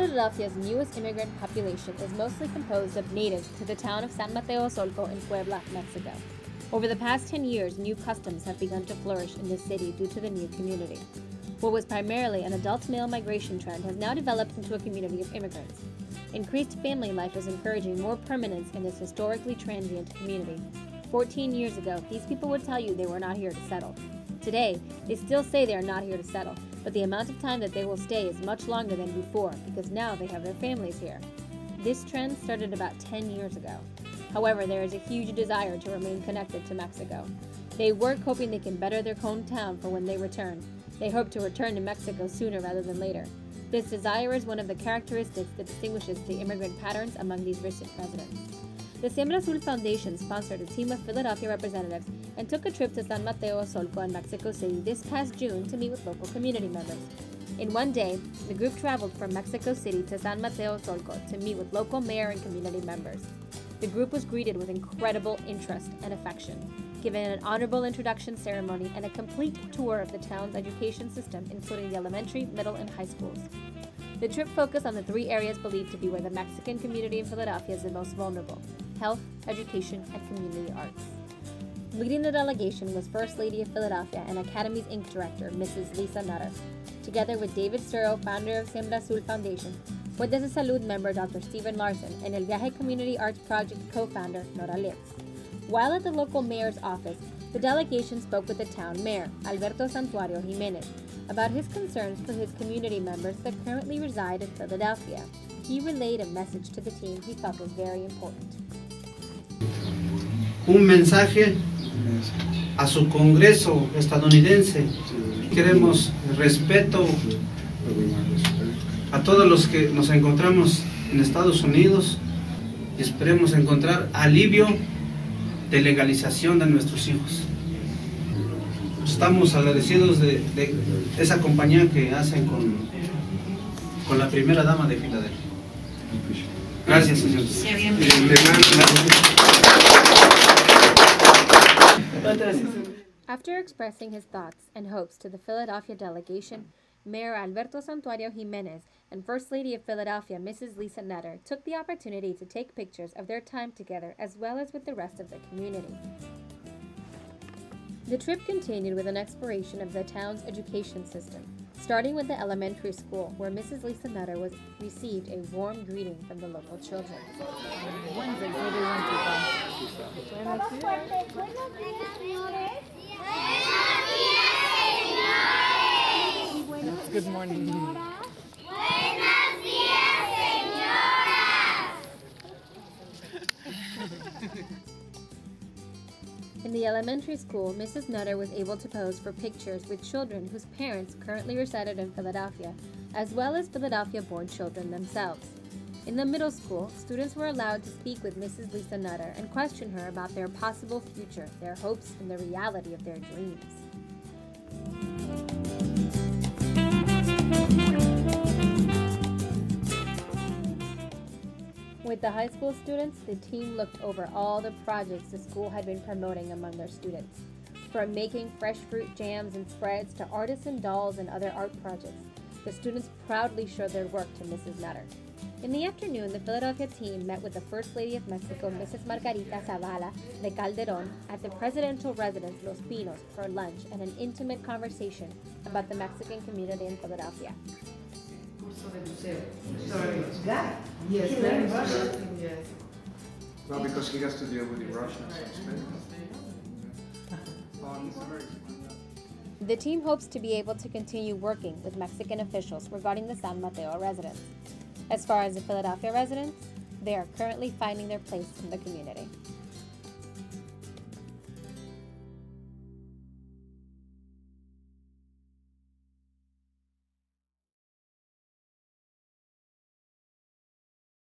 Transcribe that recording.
Philadelphia's newest immigrant population is mostly composed of natives to the town of San Mateo Ozolco in Puebla, Mexico. Over the past 10 years, new customs have begun to flourish in this city due to the new community. What was primarily an adult male migration trend has now developed into a community of immigrants. Increased family life is encouraging more permanence in this historically transient community. 14 years ago, these people would tell you they were not here to settle. Today, they still say they are not here to settle, but the amount of time that they will stay is much longer than before because now they have their families here. This trend started about 10 years ago. However, there is a huge desire to remain connected to Mexico. They work hoping they can better their hometown for when they return. They hope to return to Mexico sooner rather than later. This desire is one of the characteristics that distinguishes the immigrant patterns among these recent residents. The Siembra Azul Foundation sponsored a team of Philadelphia representatives and took a trip to San Mateo Ozolco in Mexico City this past June to meet with local community members. In one day, the group traveled from Mexico City to San Mateo Ozolco to meet with local mayor and community members. The group was greeted with incredible interest and affection, given an honorable introduction ceremony and a complete tour of the town's education system, including the elementary, middle, and high schools. The trip focused on the three areas believed to be where the Mexican community in Philadelphia is the most vulnerable: health, education, and community arts. Leading the delegation was First Lady of Philadelphia and Academies Inc. Director, Mrs. Lisa Nutter, together with David Suro, founder of Siembra Azul Foundation, Puentes de Salud member Dr. Stephen Larson, and El Viaje Community Arts Project co-founder Nora Litz. While at the local mayor's office, the delegation spoke with the town mayor, Alberto Santuario Jimenez, about his concerns for his community members that currently reside in Philadelphia. He relayed a message to the team he felt was very important. Un mensaje a su Congreso estadounidense. Queremos respeto a todos los que nos encontramos en Estados Unidos y esperemos encontrar alivio de legalización de nuestros hijos. Estamos agradecidos de esa compañía que hacen con la primera dama de Filadelfia. Gracias, señores. After expressing his thoughts and hopes to the Philadelphia delegation, Mayor Alberto Santuario Jimenez and First Lady of Philadelphia, Mrs. Lisa Nutter, took the opportunity to take pictures of their time together as well as with the rest of the community. The trip continued with an exploration of the town's education system, starting with the elementary school, where Mrs. Lisa Nutter received a warm greeting from the local children. Good morning. Buenos días, señoras. In the elementary school, Mrs. Nutter was able to pose for pictures with children whose parents currently resided in Philadelphia, as well as Philadelphia-born children themselves. In the middle school, students were allowed to speak with Mrs. Lisa Nutter and question her about their possible future, their hopes, and the reality of their dreams. With the high school students, the team looked over all the projects the school had been promoting among their students. From making fresh fruit jams and spreads to artisan dolls and other art projects, the students proudly showed their work to Mrs. Nutter. In the afternoon, the Philadelphia team met with the First Lady of Mexico, Mrs. Margarita Zavala de Calderón, at the presidential residence Los Pinos for lunch and an intimate conversation about the Mexican community in Philadelphia. Yes, learn Russian? Yes. Well, because he has to deal with the Russians and Spanish. The team hopes to be able to continue working with Mexican officials regarding the San Mateo residents. As far as the Philadelphia residents, they are currently finding their place in the community.